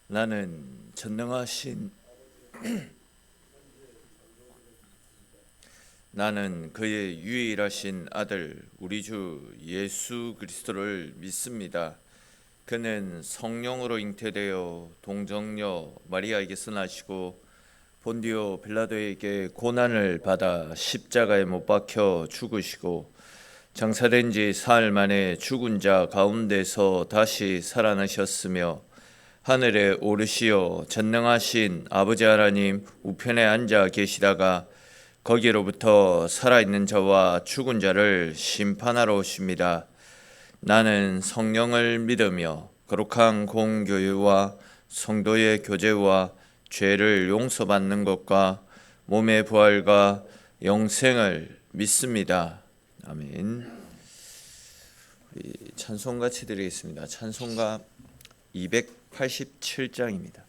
나는 전능하신 나는 그의 유일하신 아들 우리 주 예수 그리스도를 믿습니다. 그는 성령으로 잉태되어 동정녀 마리아에게서 나시고 본디오 빌라도에게 고난을 받아 십자가에 못 박혀 죽으시고 장사된 지 사흘 만에 죽은 자 가운데서 다시 살아나셨으며 하늘에 오르시어 전능하신 아버지 하나님 우편에 앉아 계시다가 거기로부터 살아있는 자와 죽은 자를 심판하러 오십니다. 나는 성령을 믿으며 거룩한 공교회와 성도의 교제와 죄를 용서받는 것과 몸의 부활과 영생을 믿습니다. 아멘. 우리 찬송 같이 드리겠습니다. 찬송가 287장입니다.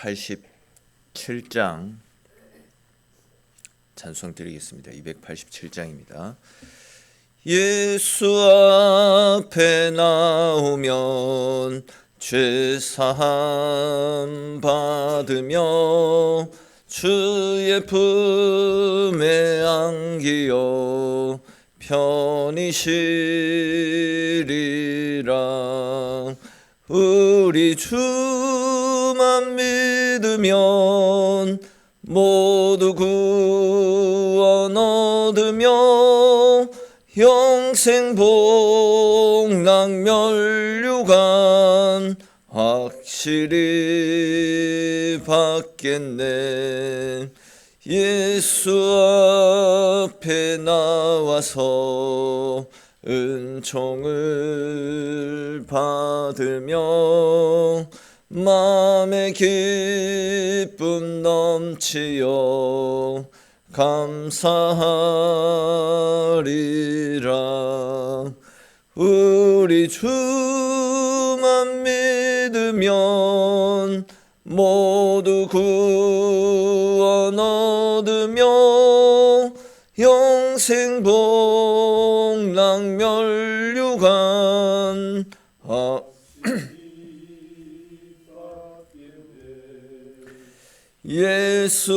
287장 찬송 드리겠습니다. 287장입니다. 예수 앞에 나오면 죄사함 받으며 주의 품에 안기어 편히 쉬리라. 우리 주만 믿으면 모두 구원 얻으며 영생 복락 면류관 확실히 받겠네. 예수 앞에 나와서 은총을 받으며 마음의 기쁨 넘치어 감사하리라. 우리 주만 믿으면 모두 구원 얻으며 영생 복락 면류관 예수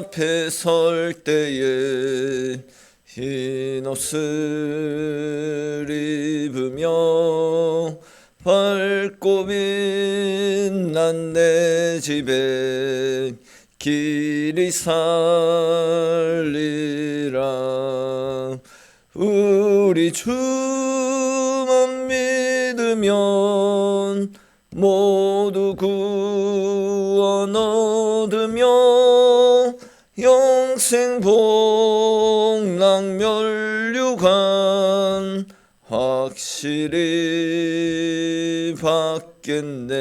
앞에 설 때에 흰 옷을 입으며 밝고 빛난 내 집에 길이 살리라. 우리 주만 믿으면 모두 구원 얻으며 영생 복락 면류관 확실히 받겠네.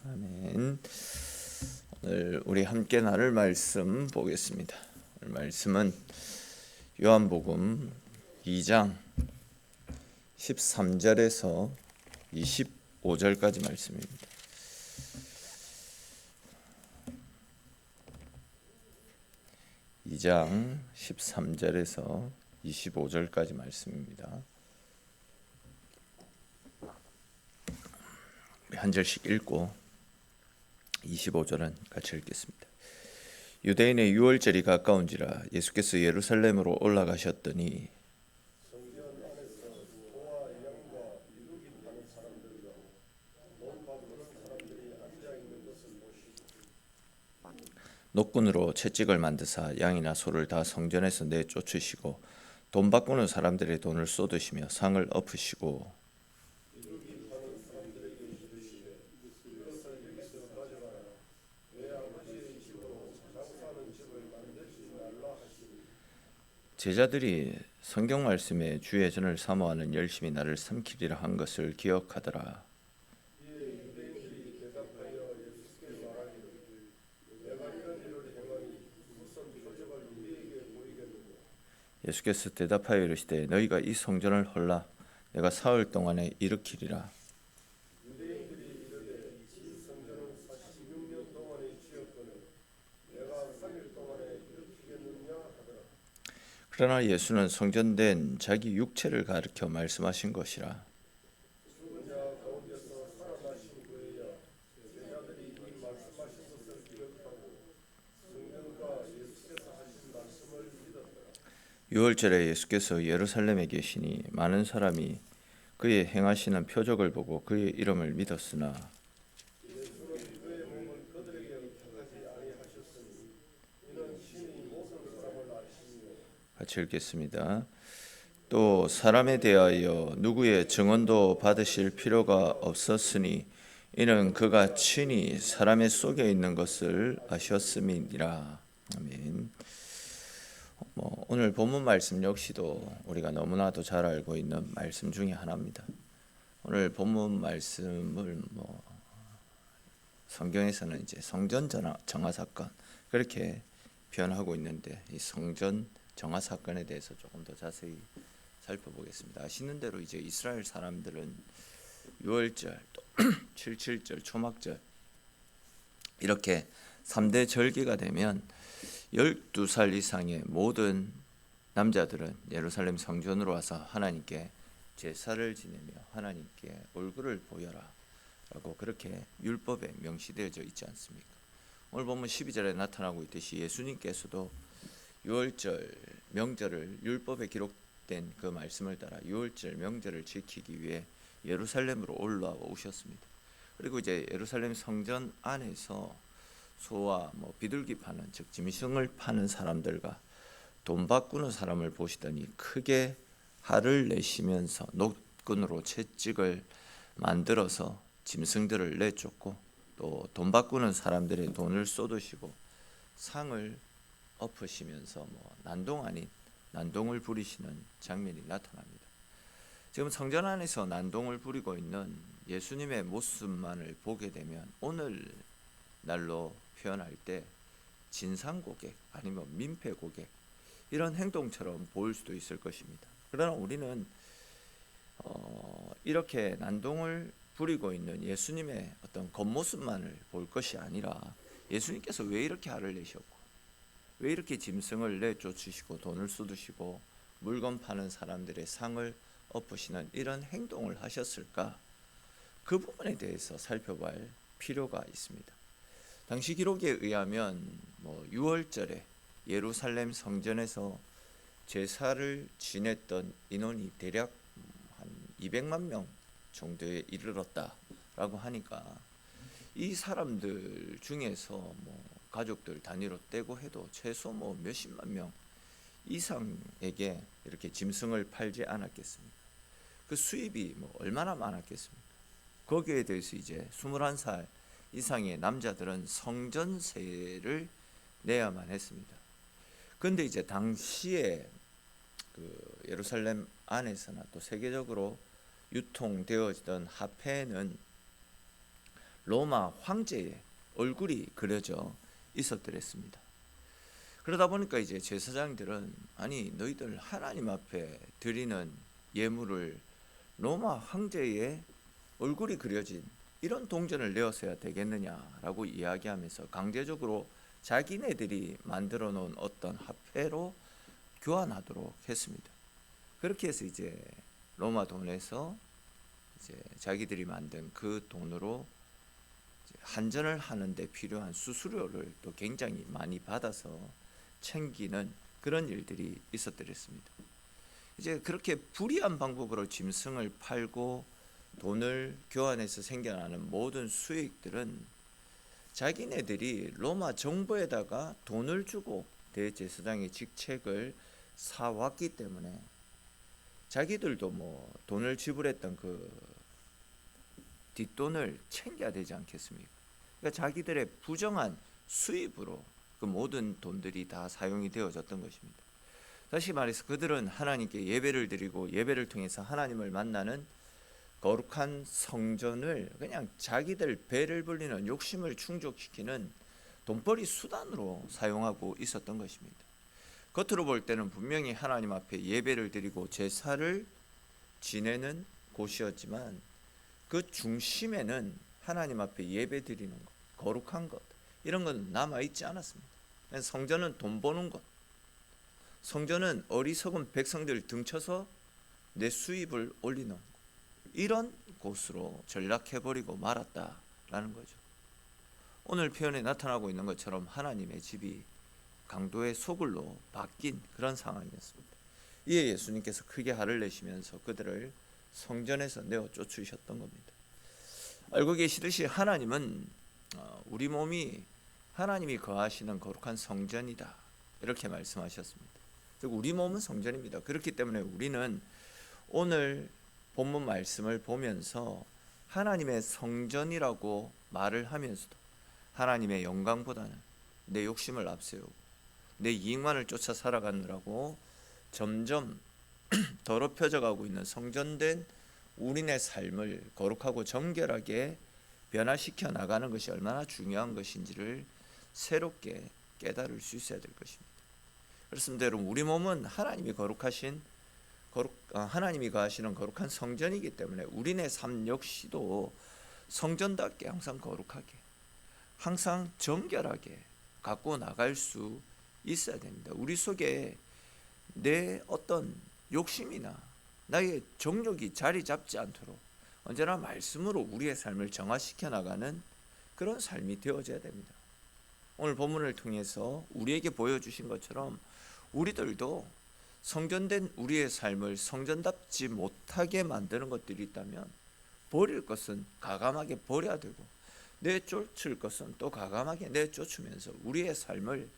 아멘. 오늘 우리 함께 나눌 말씀 보겠습니다. 오늘 말씀은 요한복음 2장 13절에서 25절까지 말씀입니다. (2장 13절에서 25절까지) 말씀입니다. 우리 한 절씩 읽고 25절은 같이 읽겠습니다. 유대인의 유월절이 가까운지라 예수께서 예루살렘으로 올라가셨더니 노끈으로 채찍을 만드사 양이나 소를 다 성전에서 내쫓으시고 돈 바꾸는 사람들의 돈을 쏟으시며 상을 엎으시고 제자들이 성경 말씀에 주의 전을 사모하는 열심히 나를 삼키리라 한 것을 기억하더라. 예수께서 대답하여 이르시되 너희가 이 성전을 헐라 내가 사흘 동안에 일으키리라. 그러나 예수는 성전된 자기 육체를 가리켜 말씀하신 것이라. 유월절에 예수께서 예루살렘에 계시니 많은 사람이 그의 행하시는 표적을 보고 그의 이름을 믿었으나 같이 읽겠습니다. 또 사람에 대하여 누구의 증언도 받으실 필요가 없었으니 이는 그가 친히 사람의 속에 있는 것을 아셨음이니라. 아멘. 오늘 본문 말씀 역시도 우리가 너무나도 잘 알고 있는 말씀 중에 하나입니다. 오늘 본문 말씀을 성경에서는 이제 성전 정화 사건 그렇게 표현하고 있는데 이 성전 정화 사건에 대해서 조금 더 자세히 살펴보겠습니다. 아시는 대로 이제 이스라엘 사람들은 유월절, 또 77절, 초막절 이렇게 3대 절기가 되면 12살 이상의 모든 남자들은 예루살렘 성전으로 와서 하나님께 제사를 지내며 하나님께 얼굴을 보여라 라고 그렇게 율법에 명시되어져 있지 않습니까? 오늘 보면 12절에 나타나고 있듯이 예수님께서도 유월절 명절을 율법에 기록된 그 말씀을 따라 유월절 명절을 지키기 위해 예루살렘으로 올라와 오셨습니다. 그리고 이제 예루살렘 성전 안에서 소와 비둘기 파는 즉 짐승을 파는 사람들과 돈 바꾸는 사람을 보시더니 크게 화를 내시면서 노끈으로 채찍을 만들어서 짐승들을 내쫓고 또 돈 바꾸는 사람들의 돈을 쏟으시고 상을 엎으시면서 난동 아닌 난동을 부리시는 장면이 나타납니다. 지금 성전 안에서 난동을 부리고 있는 예수님의 모습만을 보게 되면 오늘 날로 표현할 때 진상고객 아니면 민폐고객 이런 행동처럼 보일 수도 있을 것입니다. 그러나 우리는 이렇게 난동을 부리고 있는 예수님의 어떤 겉모습만을 볼 것이 아니라 예수님께서 왜 이렇게 화를 내셨고 왜 이렇게 짐승을 내쫓으시고 돈을 쏟으시고 물건 파는 사람들의 상을 엎으시는 이런 행동을 하셨을까? 그 부분에 대해서 살펴볼 필요가 있습니다. 당시 기록에 의하면 6월절에 예루살렘 성전에서 제사를 지냈던 인원이 대략 한 200만 명 정도에 이르렀다라고 하니까 이 사람들 중에서 가족들 단위로 떼고 해도 최소 몇십만 명 이상에게 이렇게 짐승을 팔지 않았겠습니까? 그 수입이 얼마나 많았겠습니까? 거기에 대해서 이제 21살 이상의 남자들은 성전세를 내야만 했습니다. 그런데 이제 당시에 그 예루살렘 안에서나 또 세계적으로 유통되어지던 화폐는 로마 황제의 얼굴이 그려져 있었더랬습니다. 그러다 보니까 이제 제사장들은 아니 너희들 하나님 앞에 드리는 예물을 로마 황제의 얼굴이 그려진 이런 동전을 내어서야 되겠느냐라고 이야기하면서 강제적으로 자기네들이 만들어 놓은 어떤 화폐로 교환하도록 했습니다. 그렇게 해서 이제 로마 돈에서 이제 자기들이 만든 그 돈으로 한전을 하는데 필요한 수수료를 또 굉장히 많이 받아서 챙기는 그런 일들이 있었더랬습니다. 이제 그렇게 불이한 방법으로 짐승을 팔고 돈을 교환해서 생겨나는 모든 수익들은 자기네들이 로마 정부에다가 돈을 주고 대제사장의 직책을 사왔기 때문에 자기들도 돈을 지불했던 그 뒷돈을 챙겨야 되지 않겠습니까? 그러니까 자기들의 부정한 수입으로 그 모든 돈들이 다 사용이 되어졌던 것입니다. 다시 말해서 그들은 하나님께 예배를 드리고 예배를 통해서 하나님을 만나는 거룩한 성전을 그냥 자기들 배를 불리는 욕심을 충족시키는 돈벌이 수단으로 사용하고 있었던 것입니다. 겉으로 볼 때는 분명히 하나님 앞에 예배를 드리고 제사를 지내는 곳이었지만 그 중심에는 하나님 앞에 예배 드리는 것, 거룩한 것, 이런 건 남아있지 않았습니다. 성전은 돈 버는 곳, 성전은 어리석은 백성들 등쳐서 내 수입을 올리는 곳, 이런 곳으로 전락해버리고 말았다라는 거죠. 오늘 표현에 나타나고 있는 것처럼 하나님의 집이 강도의 소굴로 바뀐 그런 상황이었습니다. 이에 예수님께서 크게 화를 내시면서 그들을 성전에서 내어 쫓으셨던 겁니다. 알고 계시듯이 하나님은 우리 몸이 하나님이 거하시는 거룩한 성전이다, 이렇게 말씀하셨습니다. 즉 우리 몸은 성전입니다. 그렇기 때문에 우리는 오늘 본문 말씀을 보면서 하나님의 성전이라고 말을 하면서도 하나님의 영광보다는 내 욕심을 앞세우고 내 이익만을 쫓아 살아가느라고 점점 더럽혀져 가고 있는 성전된 우리네 삶을 거룩하고 정결하게 변화시켜 나가는 것이 얼마나 중요한 것인지를 새롭게 깨달을 수 있어야 될 것입니다. 그렇습니다. 여러분, 우리 몸은 하나님이 하나님이 거하시는 거룩한 성전이기 때문에 우리네 삶 역시도 성전답게 항상 거룩하게, 항상 정결하게 갖고 나갈 수 있어야 됩니다. 우리 속에 내 어떤 욕심이나 나의 정욕이 자리 잡지 않도록 언제나 말씀으로 우리의 삶을 정화시켜 나가는 그런 삶이 되어져야 됩니다. 오늘 본문을 통해서 우리에게 보여주신 것처럼 우리들도 성전된 우리의 삶을 성전답지 못하게 만드는 것들이 있다면 버릴 것은 과감하게 버려야 되고 내쫓을 것은 또 과감하게 내쫓으면서 우리의 삶을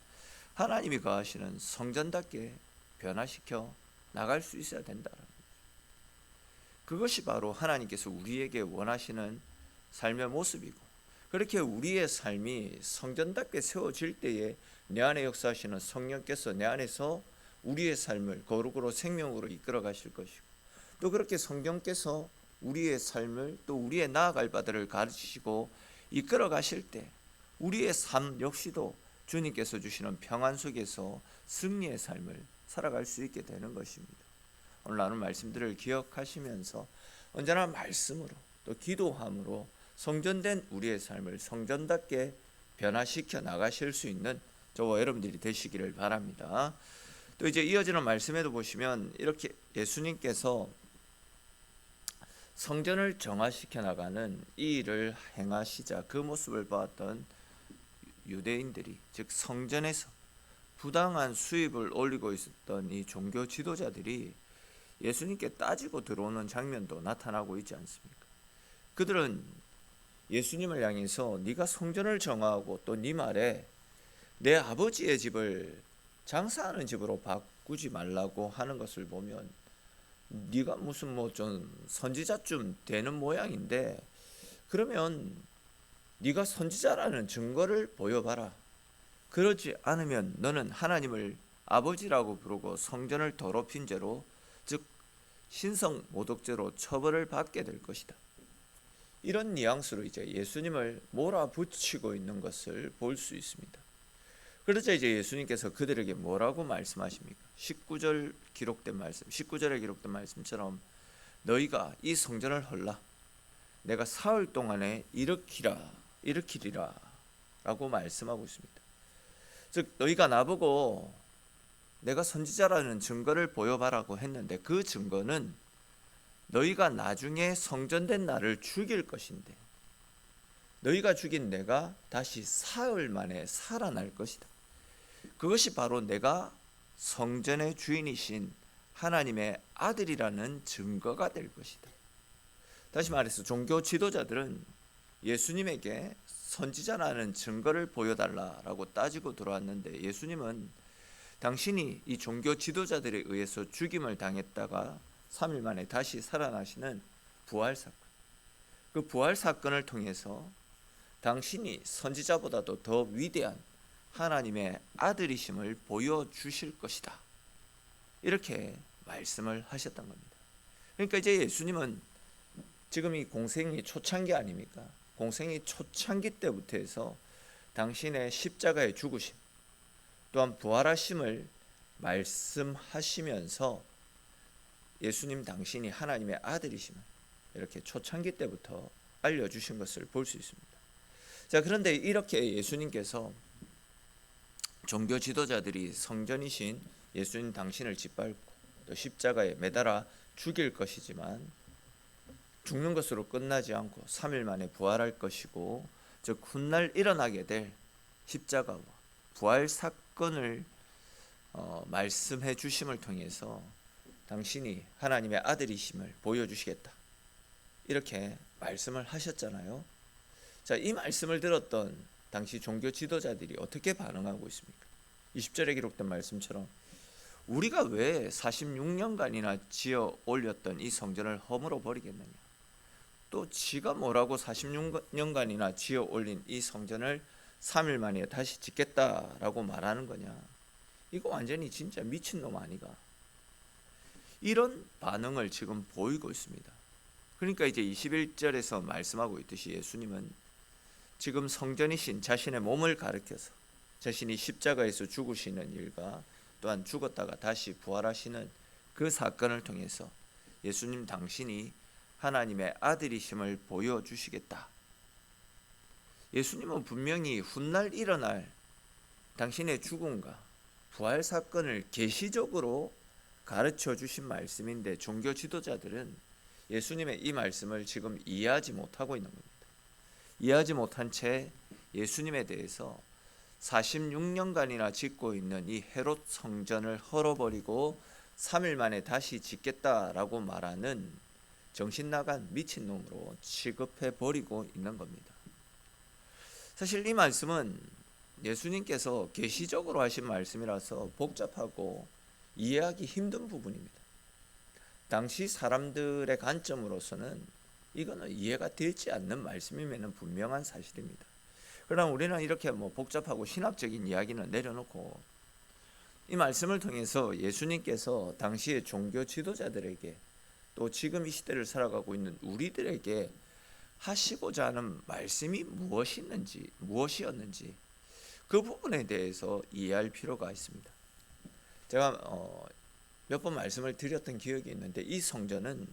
하나님이 거하시는 성전답게 변화시켜 나갈 수 있어야 된다는 거죠. 그것이 바로 하나님께서 우리에게 원하시는 삶의 모습이고, 그렇게 우리의 삶이 성전답게 세워질 때에 내 안에 역사하시는 성령께서 내 안에서 우리의 삶을 거룩으로 생명으로 이끌어 가실 것이고, 또 그렇게 성령께서 우리의 삶을 또 우리의 나아갈 바들을 가르치시고 이끌어 가실 때 우리의 삶 역시도 주님께서 주시는 평안 속에서 승리의 삶을 살아갈 수 있게 되는 것입니다. 오늘 나눈 말씀들을 기억하시면서 언제나 말씀으로 또 기도함으로 성전된 우리의 삶을 성전답게 변화시켜 나가실 수 있는 저와 여러분들이 되시기를 바랍니다. 또 이제 이어지는 말씀에도 보시면 이렇게 예수님께서 성전을 정화시켜 나가는 이 일을 행하시자 그 모습을 보았던 유대인들이, 즉 성전에서 부당한 수입을 올리고 있었던 이 종교 지도자들이 예수님께 따지고 들어오는 장면도 나타나고 있지 않습니까? 그들은 예수님을 향해서 네가 성전을 정화하고 또 네 말에 내 아버지의 집을 장사하는 집으로 바꾸지 말라고 하는 것을 보면 네가 무슨 뭐 좀 선지자쯤 되는 모양인데 그러면 네가 선지자라는 증거를 보여봐라. 그러지 않으면 너는 하나님을 아버지라고 부르고 성전을 더럽힌 죄로, 즉 신성 모독죄로 처벌을 받게 될 것이다. 이런 뉘앙스로 이제 예수님을 몰아붙이고 있는 것을 볼 수 있습니다. 그러자 이제 예수님께서 그들에게 뭐라고 말씀하십니까? 19절에 기록된 말씀처럼 너희가 이 성전을 헐라 내가 사흘 동안에 일으키리라 라고 말씀하고 있습니다. 즉 너희가 나보고 내가 선지자라는 증거를 보여봐라고 했는데 그 증거는 너희가 나중에 성전된 나를 죽일 것인데 너희가 죽인 내가 다시 사흘 만에 살아날 것이다. 그것이 바로 내가 성전의 주인이신 하나님의 아들이라는 증거가 될 것이다. 다시 말해서 종교 지도자들은 예수님에게 선지자라는 증거를 보여달라라고 따지고 들어왔는데 예수님은 당신이 이 종교 지도자들에 의해서 죽임을 당했다가 3일 만에 다시 살아나시는 부활사건, 그 부활사건을 통해서 당신이 선지자보다도 더 위대한 하나님의 아들이심을 보여주실 것이다. 이렇게 말씀을 하셨던 겁니다. 그러니까 이제 예수님은 지금 이 공생이 초창기 아닙니까? 공생이 초창기 때부터 해서 당신의 십자가의 죽으심 또한 부활하심을 말씀하시면서 예수님 당신이 하나님의 아들이심을 이렇게 초창기 때부터 알려주신 것을 볼 수 있습니다. 자, 그런데 이렇게 예수님께서 종교 지도자들이 성전이신 예수님 당신을 짓밟고 또 십자가에 매달아 죽일 것이지만 죽는 것으로 끝나지 않고 3일 만에 부활할 것이고, 즉 훗날 일어나게 될 십자가와 부활 사건을 말씀해 주심을 통해서 당신이 하나님의 아들이심을 보여주시겠다, 이렇게 말씀을 하셨잖아요. 자, 이 말씀을 들었던 당시 종교 지도자들이 어떻게 반응하고 있습니까? 20절에 기록된 말씀처럼 우리가 왜 46년간이나 지어 올렸던 이 성전을 허물어 버리겠느냐, 또 지가 뭐라고 46년간이나 지어 올린 이 성전을 3일 만에 다시 짓겠다라고 말하는 거냐, 이거 완전히 진짜 미친놈 아니가, 이런 반응을 지금 보이고 있습니다. 그러니까 이제 21절에서 말씀하고 있듯이 예수님은 지금 성전이신 자신의 몸을 가리켜서 자신이 십자가에서 죽으시는 일과 또한 죽었다가 다시 부활하시는 그 사건을 통해서 예수님 당신이 하나님의 아들이심을 보여주시겠다. 예수님은 분명히 훗날 일어날 당신의 죽음과 부활 사건을 계시적으로 가르쳐 주신 말씀인데, 종교 지도자들은 예수님의 이 말씀을 지금 이해하지 못하고 있는 겁니다. 이해하지 못한 채 예수님에 대해서 46년간이나 짓고 있는 이 헤롯 성전을 헐어버리고 3일 만에 다시 짓겠다라고 말하는 정신나간 미친놈으로 취급해버리고 있는 겁니다. 사실 이 말씀은 예수님께서 계시적으로 하신 말씀이라서 복잡하고 이해하기 힘든 부분입니다. 당시 사람들의 관점으로서는 이거는 이해가 되지 않는 말씀임에는 분명한 사실입니다. 그러나 우리는 이렇게 복잡하고 신학적인 이야기는 내려놓고 이 말씀을 통해서 예수님께서 당시의 종교 지도자들에게 또 지금 이 시대를 살아가고 있는 우리들에게 하시고자 하는 말씀이 무엇이었는지 그 부분에 대해서 이해할 필요가 있습니다. 제가 몇 번 말씀을 드렸던 기억이 있는데, 이 성전은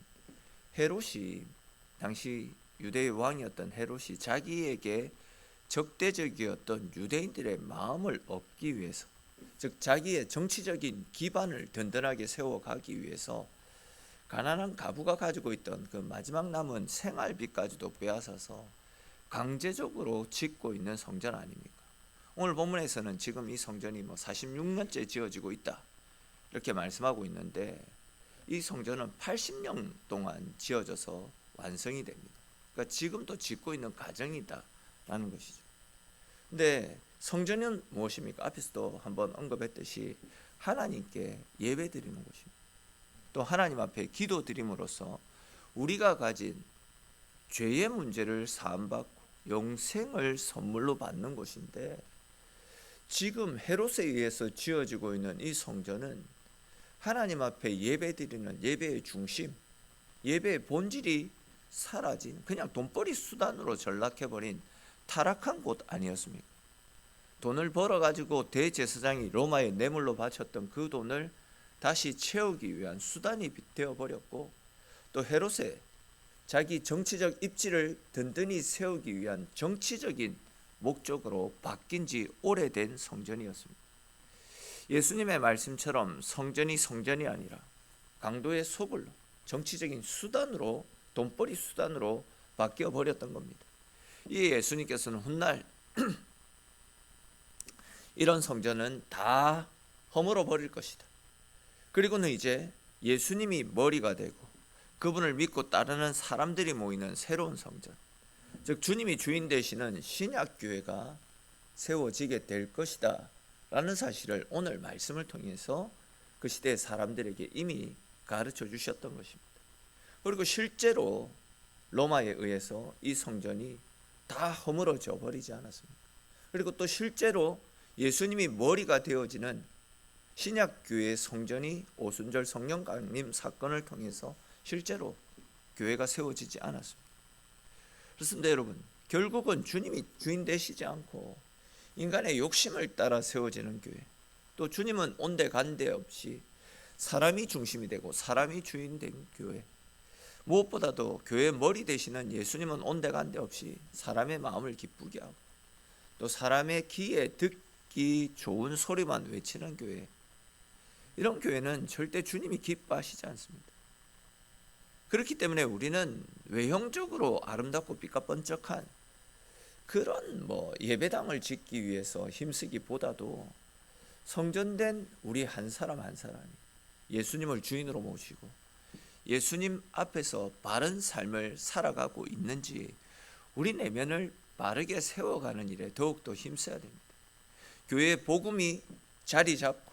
헤롯이, 당시 유대의 왕이었던 헤롯이 자기에게 적대적이었던 유대인들의 마음을 얻기 위해서, 즉 자기의 정치적인 기반을 든든하게 세워가기 위해서 가난한 가부가 가지고 있던 그 마지막 남은 생활비까지도 빼앗아서 강제적으로 짓고 있는 성전 아닙니까? 오늘 본문에서는 지금 이 성전이 46년째 지어지고 있다, 이렇게 말씀하고 있는데, 이 성전은 80년 동안 지어져서 완성이 됩니다. 그러니까 지금도 짓고 있는 과정이다라는 것이죠. 근데 성전은 무엇입니까? 앞에서도 한번 언급했듯이 하나님께 예배드리는 곳입니다. 또 하나님 앞에 기도드림으로써 우리가 가진 죄의 문제를 사함받고 영생을 선물로 받는 곳인데, 지금 헤롯에 의해서 지어지고 있는 이 성전은 하나님 앞에 예배드리는 예배의 중심, 예배의 본질이 사라진, 그냥 돈벌이 수단으로 전락해버린 타락한 곳 아니었습니까? 돈을 벌어가지고 대제사장이 로마에 뇌물로 바쳤던 그 돈을 다시 채우기 위한 수단이 되어버렸고, 또 헤롯의 자기 정치적 입지를 든든히 세우기 위한 정치적인 목적으로 바뀐 지 오래된 성전이었습니다. 예수님의 말씀처럼 성전이 성전이 아니라 강도의 소굴로, 정치적인 수단으로, 돈벌이 수단으로 바뀌어 버렸던 겁니다. 이 예수님께서는 훗날 이런 성전은 다 허물어 버릴 것이다. 그리고는 이제 예수님이 머리가 되고 그분을 믿고 따르는 사람들이 모이는 새로운 성전, 즉 주님이 주인 되시는 신약교회가 세워지게 될 것이다 라는 사실을 오늘 말씀을 통해서 그 시대의 사람들에게 이미 가르쳐 주셨던 것입니다. 그리고 실제로 로마에 의해서 이 성전이 다 허물어져 버리지 않았습니까? 그리고 또 실제로 예수님이 머리가 되어지는 신약교회의 성전이 오순절 성령 강림 사건을 통해서 실제로 교회가 세워지지 않았습니다. 그렇습니다. 여러분, 결국은 주님이 주인 되시지 않고 인간의 욕심을 따라 세워지는 교회, 또 주님은 온데간데 없이 사람이 중심이 되고 사람이 주인된 교회, 무엇보다도 교회의 머리 되시는 예수님은 온데간데 없이 사람의 마음을 기쁘게 하고 또 사람의 귀에 듣기 좋은 소리만 외치는 교회, 이런 교회는 절대 주님이 기뻐하시지 않습니다. 그렇기 때문에 우리는 외형적으로 아름답고 삐까번쩍한 그런 예배당을 짓기 위해서 힘쓰기보다도 성전된 우리 한 사람 한 사람이 예수님을 주인으로 모시고 예수님 앞에서 바른 삶을 살아가고 있는지 우리 내면을 바르게 세워가는 일에 더욱더 힘써야 됩니다. 교회의 복음이 자리 잡고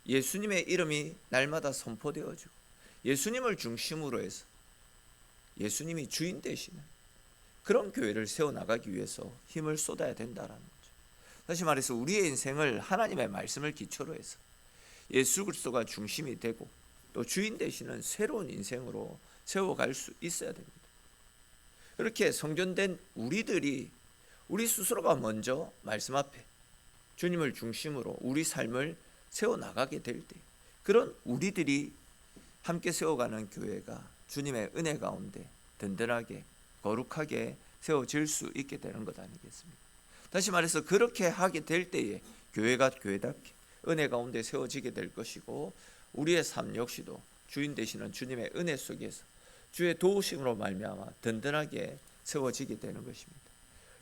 예수님의 이름이 날마다 선포되어지고 예수님을 중심으로 해서 예수님이 주인 되시는 그런 교회를 세워나가기 위해서 힘을 쏟아야 된다는 거죠. 다시 말해서 우리의 인생을 하나님의 말씀을 기초로 해서 예수 그리스도가 중심이 되고 또 주인 되시는 새로운 인생으로 세워갈 수 있어야 됩니다. 그렇게 성전된 우리들이 우리 스스로가 먼저 말씀 앞에 주님을 중심으로 우리 삶을 세워나가게 될 때 그런 우리들이 함께 세워가는 교회가 주님의 은혜 가운데 든든하게 거룩하게 세워질 수 있게 되는 것 아니겠습니까? 다시 말해서 그렇게 하게 될 때에 교회가 교회답게 은혜 가운데 세워지게 될 것이고 우리의 삶 역시도 주인 되시는 주님의 은혜 속에서 주의 도우심으로 말미암아 든든하게 세워지게 되는 것입니다.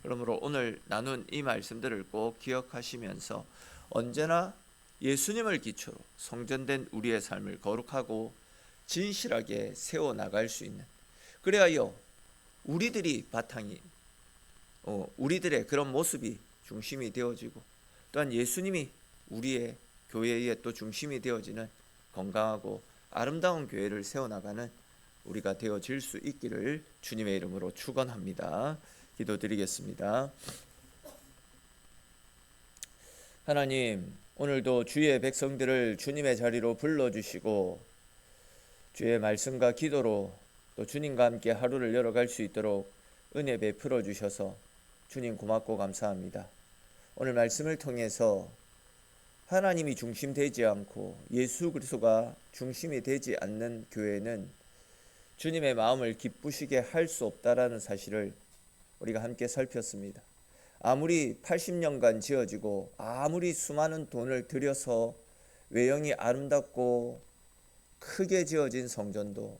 그러므로 오늘 나눈 이 말씀들을 꼭 기억하시면서 언제나 예수님을 기초로 성전된 우리의 삶을 거룩하고 진실하게 세워나갈 수 있는, 그래야 우리들이 바탕이 우리들의 그런 모습이 중심이 되어지고 또한 예수님이 우리의 교회의 또 중심이 되어지는 건강하고 아름다운 교회를 세워나가는 우리가 되어질 수 있기를 주님의 이름으로 축원합니다. 기도드리겠습니다. 하나님, 오늘도 주의 백성들을 주님의 자리로 불러주시고 주의 말씀과 기도로 또 주님과 함께 하루를 열어갈 수 있도록 은혜 베풀어 주셔서 주님 고맙고 감사합니다. 오늘 말씀을 통해서 하나님이 중심되지 않고 예수 그리스도가 중심이 되지 않는 교회는 주님의 마음을 기쁘시게 할 수 없다라는 사실을 우리가 함께 살폈습니다. 아무리 80년간 지어지고 아무리 수많은 돈을 들여서 외형이 아름답고 크게 지어진 성전도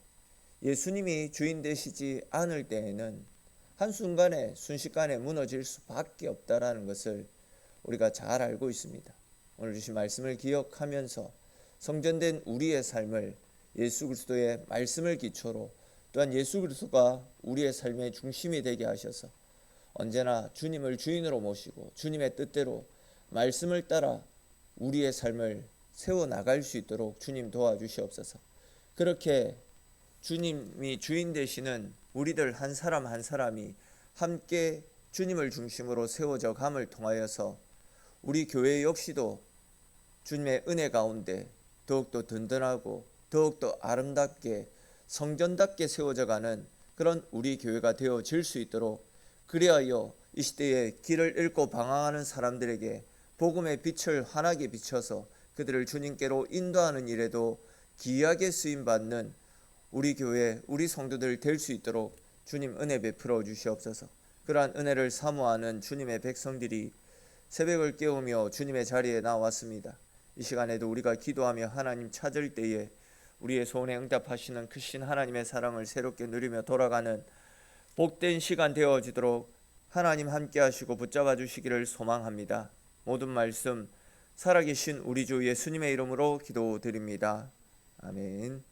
예수님이 주인 되시지 않을 때에는 한순간에 순식간에 무너질 수밖에 없다라는 것을 우리가 잘 알고 있습니다. 오늘 주신 말씀을 기억하면서 성전된 우리의 삶을 예수 그리스도의 말씀을 기초로 또한 예수 그리스도가 우리의 삶의 중심이 되게 하셔서 언제나 주님을 주인으로 모시고 주님의 뜻대로 말씀을 따라 우리의 삶을 세워나갈 수 있도록 주님 도와주시옵소서. 그렇게 주님이 주인 되시는 우리들 한 사람 한 사람이 함께 주님을 중심으로 세워져 감을 통하여서 우리 교회 역시도 주님의 은혜 가운데 더욱더 든든하고 더욱더 아름답게 성전답게 세워져가는 그런 우리 교회가 되어질 수 있도록, 그리하여 이 시대에 길을 잃고 방황하는 사람들에게 복음의 빛을 환하게 비춰서 그들을 주님께로 인도하는 일에도 귀하게 쓰임받는 우리 교회 우리 성도들 될 수 있도록 주님 은혜 베풀어 주시옵소서. 그러한 은혜를 사모하는 주님의 백성들이 새벽을 깨우며 주님의 자리에 나왔습니다. 이 시간에도 우리가 기도하며 하나님 찾을 때에 우리의 소원에 응답하시는 크신 하나님의 사랑을 새롭게 누리며 돌아가는 복된 시간 되어지도록 하나님 함께 하시고 붙잡아 주시기를 소망합니다. 모든 말씀 살아계신 우리 주 예수님의 이름으로 기도드립니다. 아멘.